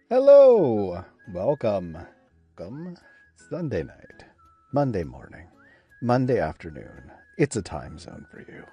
Hello! Welcome. Welcome. Sunday night, Monday morning, Monday afternoon. It's a time zone for you.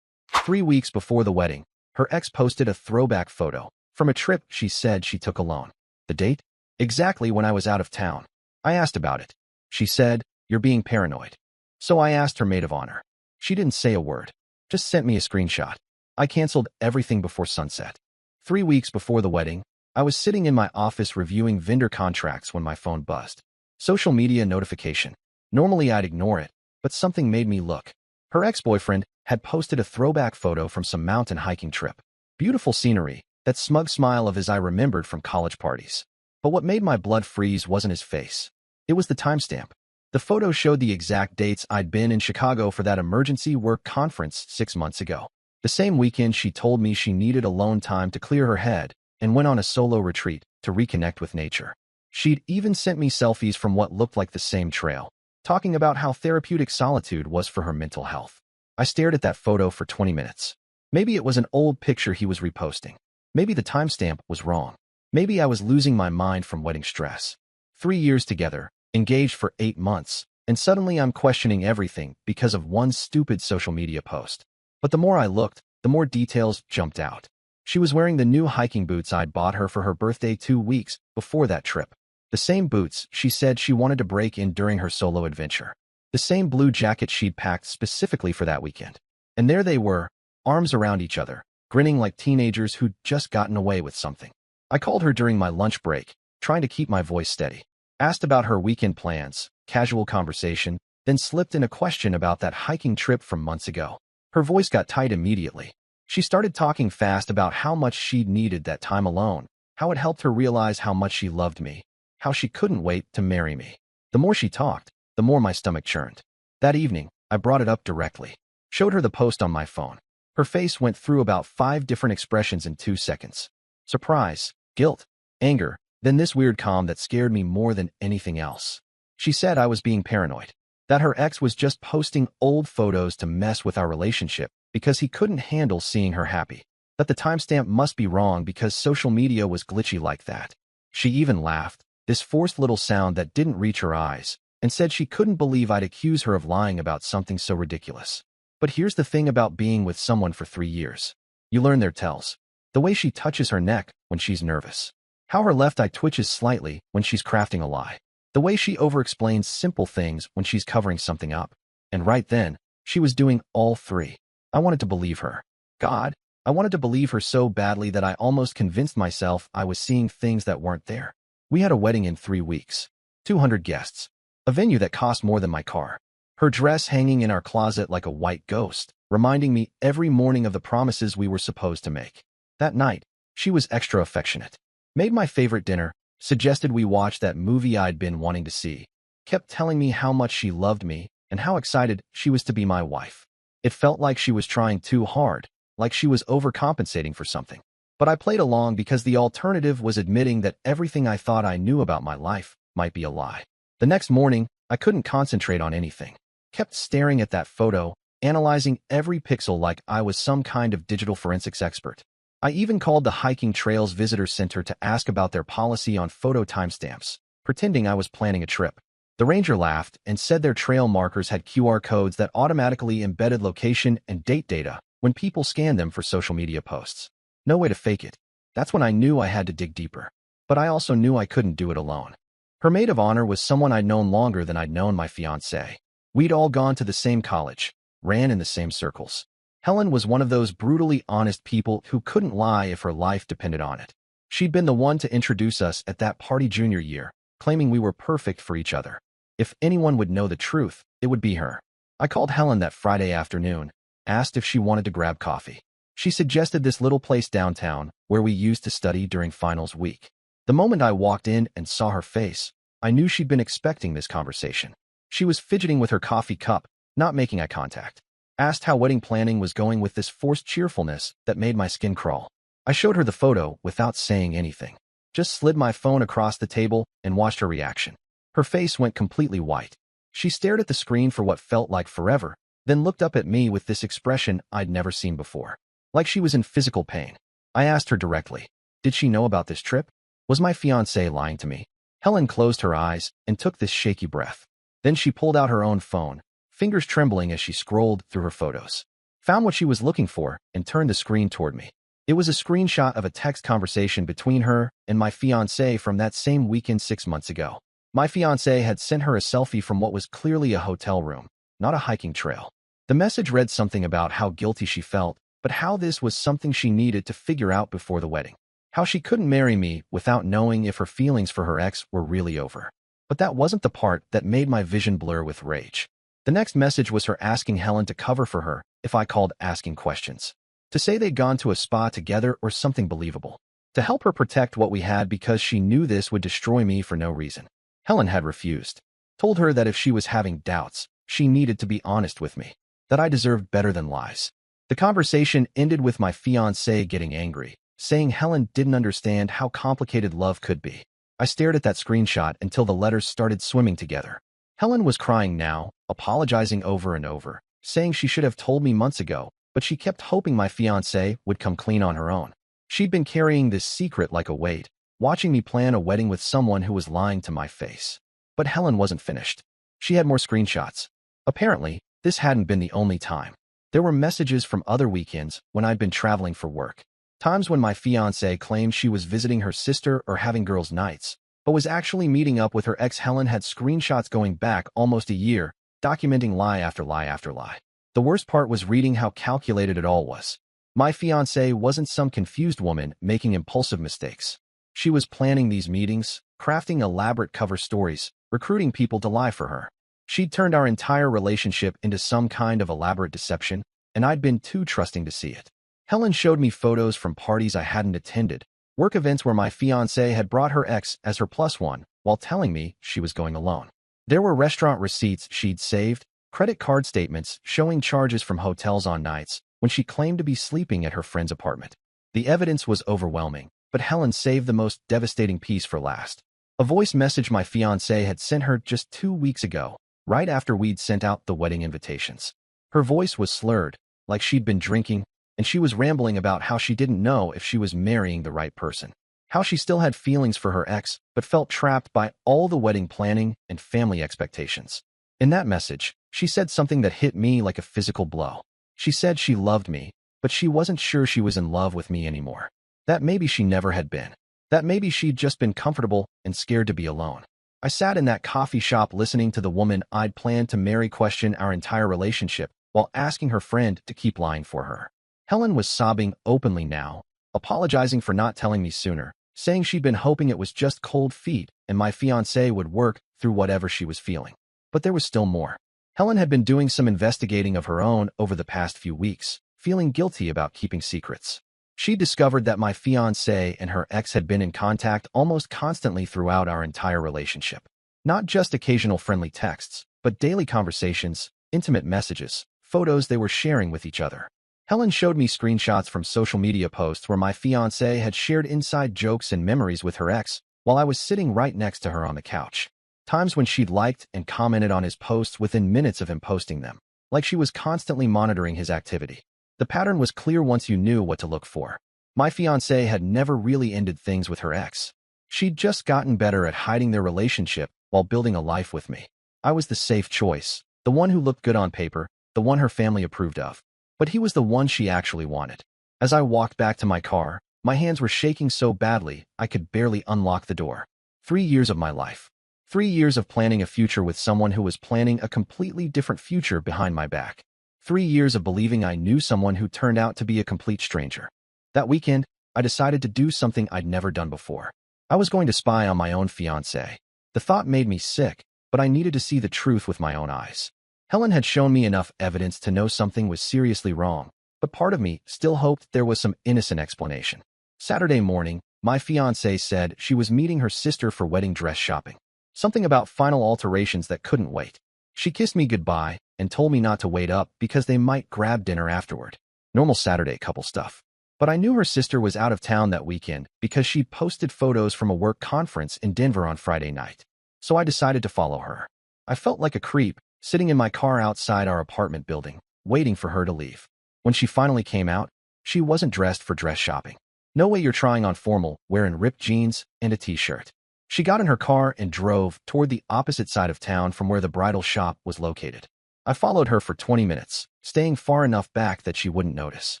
3 weeks before the wedding, her ex posted a throwback photo from a trip she said she took alone. The date? Exactly when I was out of town. I asked about it. She said, "You're being paranoid." So I asked her maid of honor. She didn't say a word, just sent me a screenshot. I canceled everything before sunset. 3 weeks before the wedding, I was sitting in my office reviewing vendor contracts when my phone buzzed. Social media notification. Normally I'd ignore it, but something made me look. Her ex-boyfriend had posted a throwback photo from some mountain hiking trip. Beautiful scenery, that smug smile of his I remembered from college parties. But what made my blood freeze wasn't his face. It was the timestamp. The photo showed the exact dates I'd been in Chicago for that emergency work conference 6 months ago. The same weekend she told me she needed alone time to clear her head and went on a solo retreat to reconnect with nature. She'd even sent me selfies from what looked like the same trail, talking about how therapeutic solitude was for her mental health. I stared at that photo for 20 minutes. Maybe it was an old picture he was reposting. Maybe the timestamp was wrong. Maybe I was losing my mind from wedding stress. 3 years together, engaged for 8 months, and suddenly I'm questioning everything because of one stupid social media post. But the more I looked, the more details jumped out. She was wearing the new hiking boots I'd bought her for her birthday 2 weeks before that trip. The same boots she said she wanted to break in during her solo adventure. The same blue jacket she'd packed specifically for that weekend. And there they were, arms around each other, grinning like teenagers who'd just gotten away with something. I called her during my lunch break, trying to keep my voice steady. Asked about her weekend plans, casual conversation, then slipped in a question about that hiking trip from months ago. Her voice got tight immediately. She started talking fast about how much she'd needed that time alone, how it helped her realize how much she loved me, how she couldn't wait to marry me. The more she talked, the more my stomach churned. That evening, I brought it up directly. Showed her the post on my phone. Her face went through about 5 different expressions in 2 seconds. Surprise, guilt, anger, then this weird calm that scared me more than anything else. She said I was being paranoid, that her ex was just posting old photos to mess with our relationship because he couldn't handle seeing her happy, that the timestamp must be wrong because social media was glitchy like that. She even laughed, this forced little sound that didn't reach her eyes, and said she couldn't believe I'd accuse her of lying about something so ridiculous. But here's the thing about being with someone for 3 years. You learn their tells. The way she touches her neck when she's nervous. How her left eye twitches slightly when she's crafting a lie. The way she over-explains simple things when she's covering something up. And right then, she was doing all 3. I wanted to believe her. God, I wanted to believe her so badly that I almost convinced myself I was seeing things that weren't there. We had a wedding in 3 weeks. 200 guests. A venue that cost more than my car. Her dress hanging in our closet like a white ghost, reminding me every morning of the promises we were supposed to make. That night, she was extra affectionate. Made my favorite dinner, suggested we watch that movie I'd been wanting to see, kept telling me how much she loved me and how excited she was to be my wife. It felt like she was trying too hard, like she was overcompensating for something. But I played along because the alternative was admitting that everything I thought I knew about my life might be a lie. The next morning, I couldn't concentrate on anything. Kept staring at that photo, analyzing every pixel like I was some kind of digital forensics expert. I even called the Hiking Trails Visitor Center to ask about their policy on photo timestamps, pretending I was planning a trip. The ranger laughed and said their trail markers had QR codes that automatically embedded location and date data when people scanned them for social media posts. No way to fake it. That's when I knew I had to dig deeper. But I also knew I couldn't do it alone. Her maid of honor was someone I'd known longer than I'd known my fiancée. We'd all gone to the same college, ran in the same circles. Helen was one of those brutally honest people who couldn't lie if her life depended on it. She'd been the one to introduce us at that party junior year, claiming we were perfect for each other. If anyone would know the truth, it would be her. I called Helen that Friday afternoon, asked if she wanted to grab coffee. She suggested this little place downtown where we used to study during finals week. The moment I walked in and saw her face, I knew she'd been expecting this conversation. She was fidgeting with her coffee cup, not making eye contact. Asked how wedding planning was going with this forced cheerfulness that made my skin crawl. I showed her the photo without saying anything. Just slid my phone across the table and watched her reaction. Her face went completely white. She stared at the screen for what felt like forever, then looked up at me with this expression I'd never seen before. Like she was in physical pain. I asked her directly, Did she know about this trip? Was my fiancé lying to me? Helen closed her eyes and took this shaky breath. Then she pulled out her own phone, fingers trembling as she scrolled through her photos. Found what she was looking for and turned the screen toward me. It was a screenshot of a text conversation between her and my fiancé from that same weekend 6 months ago. My fiancé had sent her a selfie from what was clearly a hotel room, not a hiking trail. The message read something about how guilty she felt, but how this was something she needed to figure out before the wedding. How she couldn't marry me without knowing if her feelings for her ex were really over. But that wasn't the part that made my vision blur with rage. The next message was her asking Helen to cover for her if I called asking questions. To say they'd gone to a spa together or something believable. To help her protect what we had because she knew this would destroy me for no reason. Helen had refused. Told her that if she was having doubts, she needed to be honest with me. That I deserved better than lies. The conversation ended with my fiancé getting angry, saying Helen didn't understand how complicated love could be. I stared at that screenshot until the letters started swimming together. Helen was crying now, apologizing over and over, saying she should have told me months ago, but she kept hoping my fiancé would come clean on her own. She'd been carrying this secret like a weight, watching me plan a wedding with someone who was lying to my face. But Helen wasn't finished. She had more screenshots. Apparently, this hadn't been the only time. There were messages from other weekends when I'd been traveling for work. Times when my fiancé claimed she was visiting her sister or having girls' nights, but was actually meeting up with her ex. Helen had screenshots going back almost a year, documenting lie after lie after lie. The worst part was reading how calculated it all was. My fiancé wasn't some confused woman making impulsive mistakes. She was planning these meetings, crafting elaborate cover stories, recruiting people to lie for her. She'd turned our entire relationship into some kind of elaborate deception, and I'd been too trusting to see it. Helen showed me photos from parties I hadn't attended, work events where my fiancé had brought her ex as her plus one, while telling me she was going alone. There were restaurant receipts she'd saved, credit card statements showing charges from hotels on nights when she claimed to be sleeping at her friend's apartment. The evidence was overwhelming, but Helen saved the most devastating piece for last. A voice message my fiancé had sent her just 2 weeks ago, right after we'd sent out the wedding invitations. Her voice was slurred, like she'd been drinking, and she was rambling about how she didn't know if she was marrying the right person. How she still had feelings for her ex, but felt trapped by all the wedding planning and family expectations. In that message, she said something that hit me like a physical blow. She said she loved me, but she wasn't sure she was in love with me anymore. That maybe she never had been. That maybe she'd just been comfortable and scared to be alone. I sat in that coffee shop listening to the woman I'd planned to marry question our entire relationship while asking her friend to keep lying for her. Helen was sobbing openly now, apologizing for not telling me sooner, saying she'd been hoping it was just cold feet and my fiancé would work through whatever she was feeling. But there was still more. Helen had been doing some investigating of her own over the past few weeks, feeling guilty about keeping secrets. She discovered that my fiancé and her ex had been in contact almost constantly throughout our entire relationship. Not just occasional friendly texts, but daily conversations, intimate messages, photos they were sharing with each other. Helen showed me screenshots from social media posts where my fiancé had shared inside jokes and memories with her ex while I was sitting right next to her on the couch. Times when she'd liked and commented on his posts within minutes of him posting them, like she was constantly monitoring his activity. The pattern was clear once you knew what to look for. My fiancé had never really ended things with her ex. She'd just gotten better at hiding their relationship while building a life with me. I was the safe choice, the one who looked good on paper, the one her family approved of. But he was the one she actually wanted. As I walked back to my car, my hands were shaking so badly I could barely unlock the door. 3 years of my life. 3 years of planning a future with someone who was planning a completely different future behind my back. 3 years of believing I knew someone who turned out to be a complete stranger. That weekend, I decided to do something I'd never done before. I was going to spy on my own fiancé. The thought made me sick, but I needed to see the truth with my own eyes. Helen had shown me enough evidence to know something was seriously wrong, but part of me still hoped there was some innocent explanation. Saturday morning, my fiancé said she was meeting her sister for wedding dress shopping. Something about final alterations that couldn't wait. She kissed me goodbye and told me not to wait up because they might grab dinner afterward. Normal Saturday couple stuff. But I knew her sister was out of town that weekend because she'd posted photos from a work conference in Denver on Friday night. So I decided to follow her. I felt like a creep, sitting in my car outside our apartment building, waiting for her to leave. When she finally came out, she wasn't dressed for dress shopping. No way you're trying on formal, wearing ripped jeans and a t-shirt. She got in her car and drove toward the opposite side of town from where the bridal shop was located. I followed her for 20 minutes, staying far enough back that she wouldn't notice.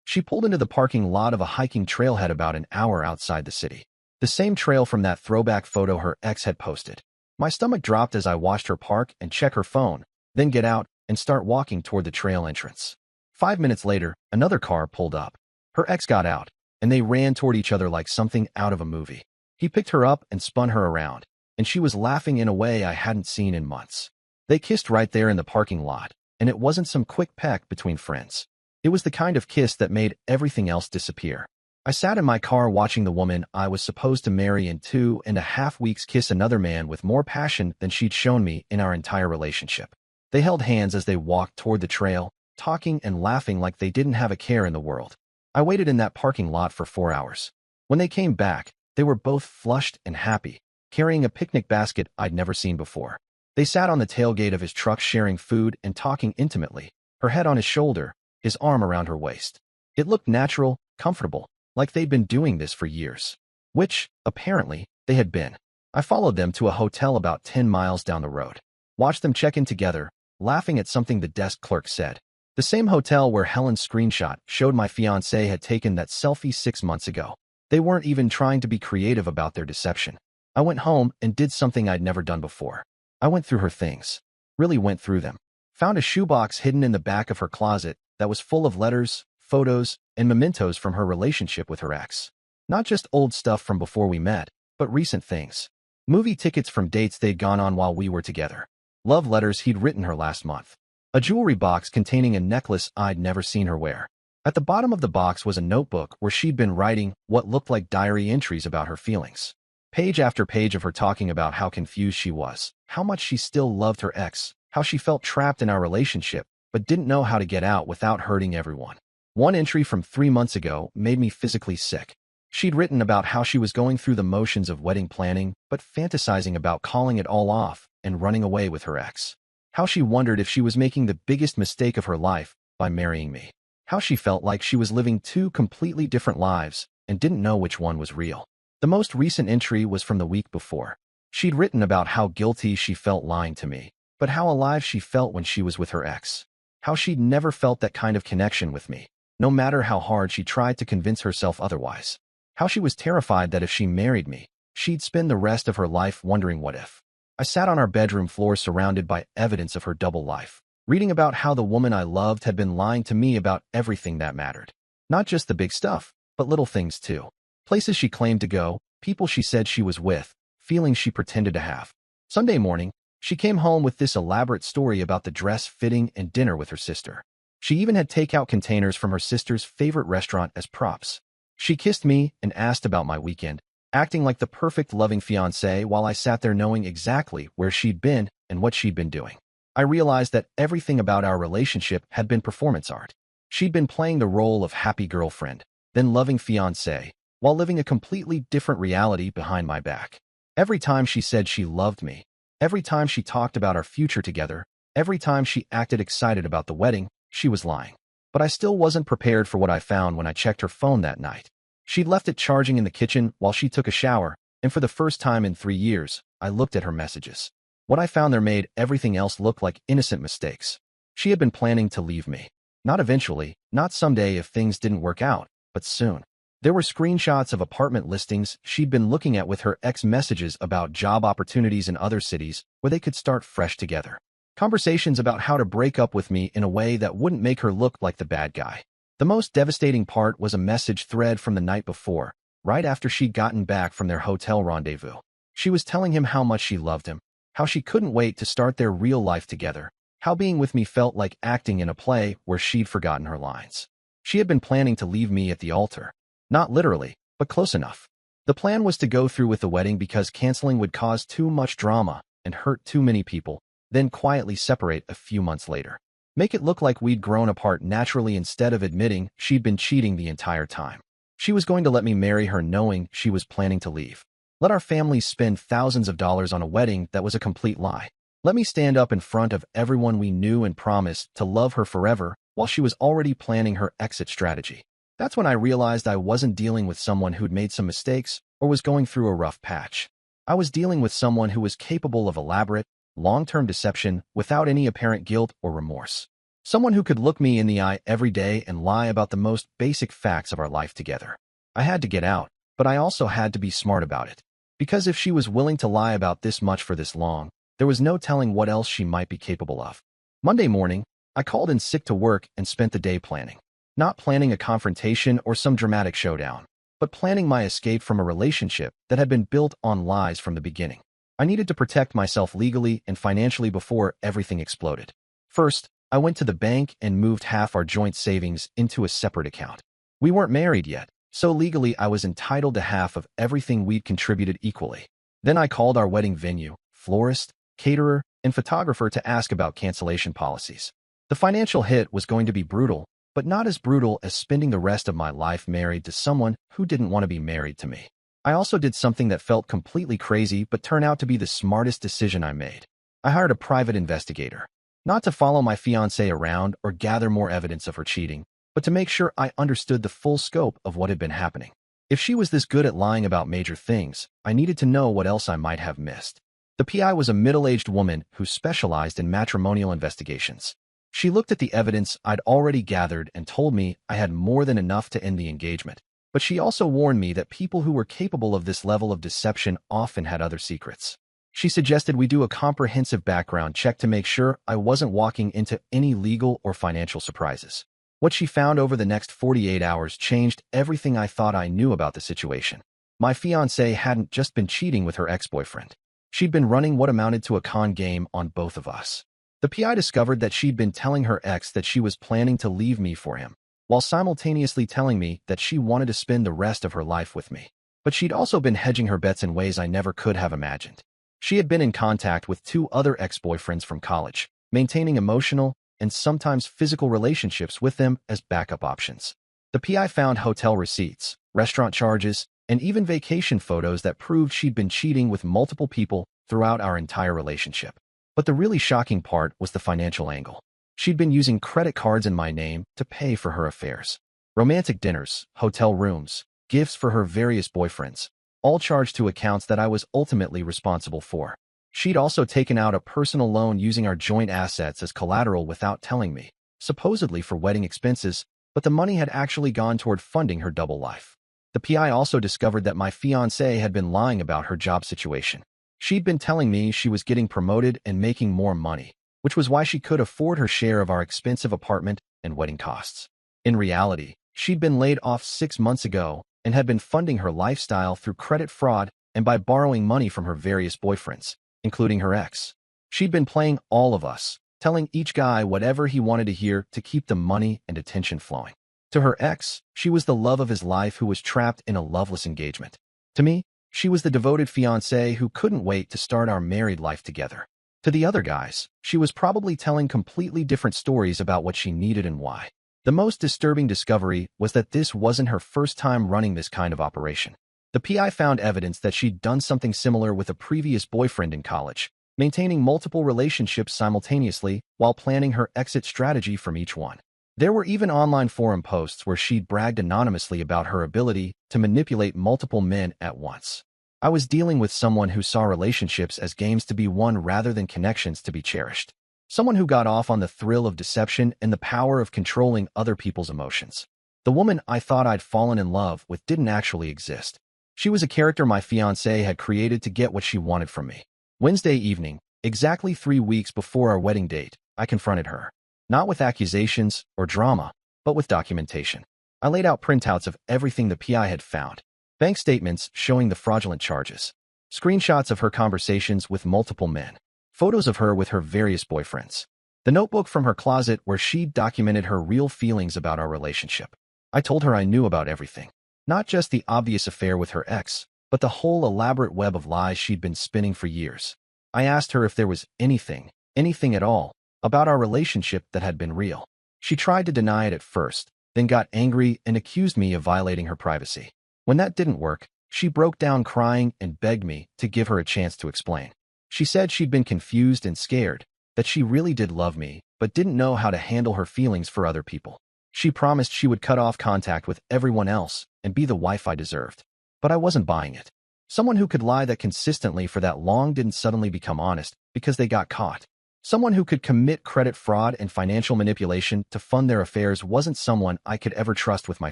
She pulled into the parking lot of a hiking trailhead about an hour outside the city. The same trail from that throwback photo her ex had posted. My stomach dropped as I watched her park and check her phone, then get out and start walking toward the trail entrance. 5 minutes later, another car pulled up. Her ex got out, and they ran toward each other like something out of a movie. He picked her up and spun her around, and she was laughing in a way I hadn't seen in months. They kissed right there in the parking lot, and it wasn't some quick peck between friends. It was the kind of kiss that made everything else disappear. I sat in my car watching the woman I was supposed to marry in 2.5 weeks kiss another man with more passion than she'd shown me in our entire relationship. They held hands as they walked toward the trail, talking and laughing like they didn't have a care in the world. I waited in that parking lot for 4 hours. When they came back, they were both flushed and happy, carrying a picnic basket I'd never seen before. They sat on the tailgate of his truck sharing food and talking intimately, her head on his shoulder, his arm around her waist. It looked natural, comfortable, like they'd been doing this for years. Which, apparently, they had been. I followed them to a hotel about 10 miles down the road. Watched them check in together, laughing at something the desk clerk said. The same hotel where Helen's screenshot showed my fiancé had taken that selfie 6 months ago. They weren't even trying to be creative about their deception. I went home and did something I'd never done before. I went through her things. Really went through them. Found a shoebox hidden in the back of her closet that was full of letters, photos, and mementos from her relationship with her ex. Not just old stuff from before we met, but recent things. Movie tickets from dates they'd gone on while we were together. Love letters he'd written her last month. A jewelry box containing a necklace I'd never seen her wear. At the bottom of the box was a notebook where she'd been writing what looked like diary entries about her feelings. Page after page of her talking about how confused she was, how much she still loved her ex, how she felt trapped in our relationship, but didn't know how to get out without hurting everyone. One entry from 3 months ago made me physically sick. She'd written about how she was going through the motions of wedding planning, but fantasizing about calling it all off and running away with her ex. How she wondered if she was making the biggest mistake of her life by marrying me. How she felt like she was living 2 completely different lives and didn't know which one was real. The most recent entry was from the week before. She'd written about how guilty she felt lying to me, but how alive she felt when she was with her ex. How she'd never felt that kind of connection with me, no matter how hard she tried to convince herself otherwise. How she was terrified that if she married me, she'd spend the rest of her life wondering what if. I sat on our bedroom floor surrounded by evidence of her double life, reading about how the woman I loved had been lying to me about everything that mattered. Not just the big stuff, but little things too. Places she claimed to go, people she said she was with, feelings she pretended to have. Sunday morning, she came home with this elaborate story about the dress fitting and dinner with her sister. She even had takeout containers from her sister's favorite restaurant as props. She kissed me and asked about my weekend, acting like the perfect loving fiancé while I sat there knowing exactly where she'd been and what she'd been doing. I realized that everything about our relationship had been performance art. She'd been playing the role of happy girlfriend, then loving fiancé, while living a completely different reality behind my back. Every time she said she loved me, every time she talked about our future together, every time she acted excited about the wedding, she was lying. But I still wasn't prepared for what I found when I checked her phone that night. She'd left it charging in the kitchen while she took a shower, and for the first time in 3 years, I looked at her messages. What I found there made everything else look like innocent mistakes. She had been planning to leave me. Not eventually, not someday if things didn't work out, but soon. There were screenshots of apartment listings she'd been looking at with her ex, messages about job opportunities in other cities where they could start fresh together. Conversations about how to break up with me in a way that wouldn't make her look like the bad guy. The most devastating part was a message thread from the night before, right after she'd gotten back from their hotel rendezvous. She was telling him how much she loved him, how she couldn't wait to start their real life together, how being with me felt like acting in a play where she'd forgotten her lines. She had been planning to leave me at the altar. Not literally, but close enough. The plan was to go through with the wedding because canceling would cause too much drama and hurt too many people, then quietly separate a few months later. Make it look like we'd grown apart naturally instead of admitting she'd been cheating the entire time. She was going to let me marry her knowing she was planning to leave. Let our families spend thousands of dollars on a wedding that was a complete lie. Let me stand up in front of everyone we knew and promise to love her forever while she was already planning her exit strategy. That's when I realized I wasn't dealing with someone who'd made some mistakes or was going through a rough patch. I was dealing with someone who was capable of elaborate, long-term deception without any apparent guilt or remorse. Someone who could look me in the eye every day and lie about the most basic facts of our life together. I had to get out, but I also had to be smart about it. Because if she was willing to lie about this much for this long, there was no telling what else she might be capable of. Monday morning, I called in sick to work and spent the day planning. Not planning a confrontation or some dramatic showdown, but planning my escape from a relationship that had been built on lies from the beginning. I needed to protect myself legally and financially before everything exploded. First, I went to the bank and moved half our joint savings into a separate account. We weren't married yet, so legally I was entitled to half of everything we'd contributed equally. Then I called our wedding venue, florist, caterer, and photographer to ask about cancellation policies. The financial hit was going to be brutal, but not as brutal as spending the rest of my life married to someone who didn't want to be married to me. I also did something that felt completely crazy but turned out to be the smartest decision I made. I hired a private investigator. Not to follow my fiancée around or gather more evidence of her cheating, but to make sure I understood the full scope of what had been happening. If she was this good at lying about major things, I needed to know what else I might have missed. The PI was a middle-aged woman who specialized in matrimonial investigations. She looked at the evidence I'd already gathered and told me I had more than enough to end the engagement. But she also warned me that people who were capable of this level of deception often had other secrets. She suggested we do a comprehensive background check to make sure I wasn't walking into any legal or financial surprises. What she found over the next 48 hours changed everything I thought I knew about the situation. My fiancée hadn't just been cheating with her ex-boyfriend. She'd been running what amounted to a con game on both of us. The PI discovered that she'd been telling her ex that she was planning to leave me for him, while simultaneously telling me that she wanted to spend the rest of her life with me. But she'd also been hedging her bets in ways I never could have imagined. She had been in contact with 2 other ex-boyfriends from college, maintaining emotional and sometimes physical relationships with them as backup options. The PI found hotel receipts, restaurant charges, and even vacation photos that proved she'd been cheating with multiple people throughout our entire relationship. But the really shocking part was the financial angle. She'd been using credit cards in my name to pay for her affairs. Romantic dinners, hotel rooms, gifts for her various boyfriends, all charged to accounts that I was ultimately responsible for. She'd also taken out a personal loan using our joint assets as collateral without telling me, supposedly for wedding expenses, but the money had actually gone toward funding her double life. The PI also discovered that my fiancée had been lying about her job situation. She'd been telling me she was getting promoted and making more money, which was why she could afford her share of our expensive apartment and wedding costs. In reality, she'd been laid off 6 months ago and had been funding her lifestyle through credit fraud and by borrowing money from her various boyfriends, including her ex. She'd been playing all of us, telling each guy whatever he wanted to hear to keep the money and attention flowing. To her ex, she was the love of his life who was trapped in a loveless engagement. To me, she was the devoted fiancée who couldn't wait to start our married life together. To the other guys, she was probably telling completely different stories about what she needed and why. The most disturbing discovery was that this wasn't her first time running this kind of operation. The PI found evidence that she'd done something similar with a previous boyfriend in college, maintaining multiple relationships simultaneously while planning her exit strategy from each one. There were even online forum posts where she'd bragged anonymously about her ability to manipulate multiple men at once. I was dealing with someone who saw relationships as games to be won rather than connections to be cherished. Someone who got off on the thrill of deception and the power of controlling other people's emotions. The woman I thought I'd fallen in love with didn't actually exist. She was a character my fiancé had created to get what she wanted from me. Wednesday evening, exactly 3 weeks before our wedding date, I confronted her. Not with accusations or drama, but with documentation. I laid out printouts of everything the PI had found. Bank statements showing the fraudulent charges. Screenshots of her conversations with multiple men. Photos of her with her various boyfriends. The notebook from her closet where she documented her real feelings about our relationship. I told her I knew about everything. Not just the obvious affair with her ex, but the whole elaborate web of lies she'd been spinning for years. I asked her if there was anything at all, about our relationship that had been real. She tried to deny it at first, then got angry and accused me of violating her privacy. When that didn't work, she broke down crying and begged me to give her a chance to explain. She said she'd been confused and scared, that she really did love me, but didn't know how to handle her feelings for other people. She promised she would cut off contact with everyone else and be the wife I deserved. But I wasn't buying it. Someone who could lie that consistently for that long didn't suddenly become honest because they got caught. Someone who could commit credit fraud and financial manipulation to fund their affairs wasn't someone I could ever trust with my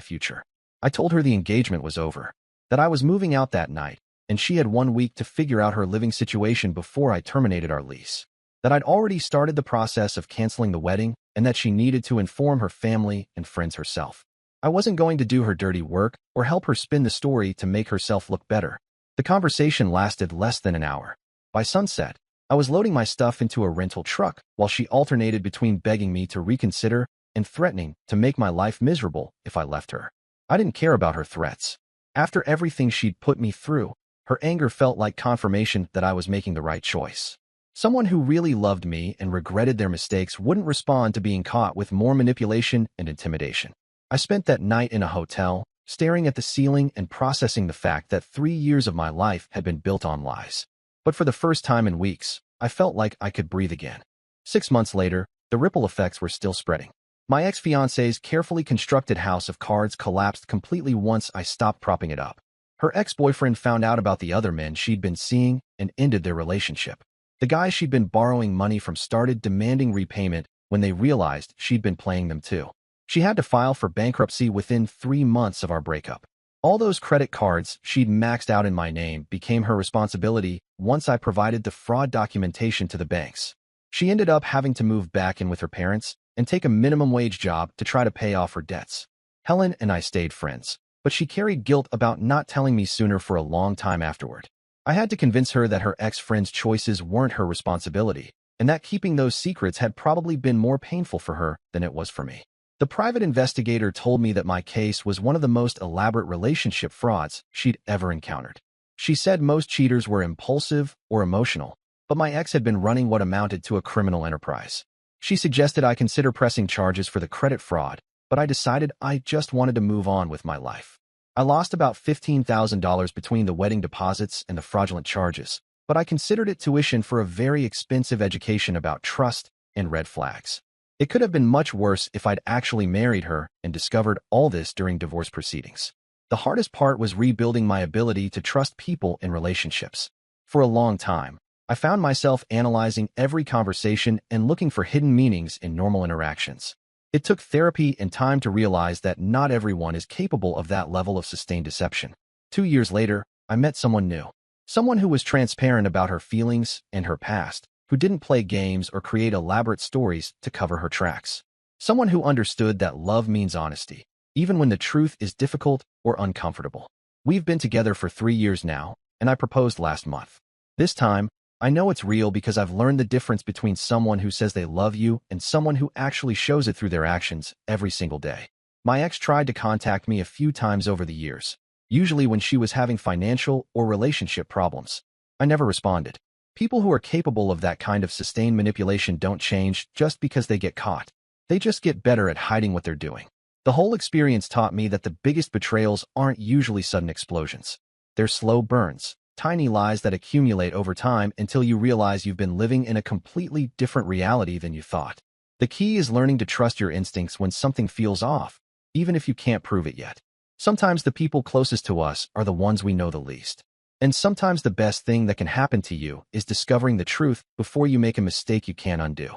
future. I told her the engagement was over, that I was moving out that night, and she had 1 week to figure out her living situation before I terminated our lease, that I'd already started the process of canceling the wedding, and that she needed to inform her family and friends herself. I wasn't going to do her dirty work or help her spin the story to make herself look better. The conversation lasted less than an hour. By sunset, I was loading my stuff into a rental truck while she alternated between begging me to reconsider and threatening to make my life miserable if I left her. I didn't care about her threats. After everything she'd put me through, her anger felt like confirmation that I was making the right choice. Someone who really loved me and regretted their mistakes wouldn't respond to being caught with more manipulation and intimidation. I spent that night in a hotel, staring at the ceiling and processing the fact that 3 years of my life had been built on lies. But for the first time in weeks, I felt like I could breathe again. 6 months later, the ripple effects were still spreading. My ex-fiancée's carefully constructed house of cards collapsed completely once I stopped propping it up. Her ex-boyfriend found out about the other men she'd been seeing and ended their relationship. The guy she'd been borrowing money from started demanding repayment when they realized she'd been playing them too. She had to file for bankruptcy within 3 months of our breakup. All those credit cards she'd maxed out in my name became her responsibility once I provided the fraud documentation to the banks. She ended up having to move back in with her parents and take a minimum wage job to try to pay off her debts. Helen and I stayed friends, but she carried guilt about not telling me sooner for a long time afterward. I had to convince her that her ex-friend's choices weren't her responsibility, and that keeping those secrets had probably been more painful for her than it was for me. The private investigator told me that my case was one of the most elaborate relationship frauds she'd ever encountered. She said most cheaters were impulsive or emotional, but my ex had been running what amounted to a criminal enterprise. She suggested I consider pressing charges for the credit fraud, but I decided I just wanted to move on with my life. I lost about $15,000 between the wedding deposits and the fraudulent charges, but I considered it tuition for a very expensive education about trust and red flags. It could have been much worse if I'd actually married her and discovered all this during divorce proceedings. The hardest part was rebuilding my ability to trust people in relationships. For a long time, I found myself analyzing every conversation and looking for hidden meanings in normal interactions. It took therapy and time to realize that not everyone is capable of that level of sustained deception. 2 years later, I met someone new. Someone who was transparent about her feelings and her past, who didn't play games or create elaborate stories to cover her tracks. Someone who understood that love means honesty, even when the truth is difficult or uncomfortable. We've been together for 3 years now, and I proposed last month. This time, I know it's real because I've learned the difference between someone who says they love you and someone who actually shows it through their actions every single day. My ex tried to contact me a few times over the years, usually when she was having financial or relationship problems. I never responded. People who are capable of that kind of sustained manipulation don't change just because they get caught. They just get better at hiding what they're doing. The whole experience taught me that the biggest betrayals aren't usually sudden explosions. They're slow burns, tiny lies that accumulate over time until you realize you've been living in a completely different reality than you thought. The key is learning to trust your instincts when something feels off, even if you can't prove it yet. Sometimes the people closest to us are the ones we know the least. And sometimes the best thing that can happen to you is discovering the truth before you make a mistake you can't undo.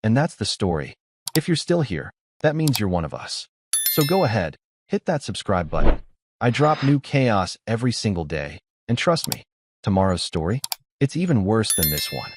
And that's the story. If you're still here, that means you're one of us. So go ahead, hit that subscribe button. I drop new chaos every single day, and trust me, tomorrow's story, it's even worse than this one.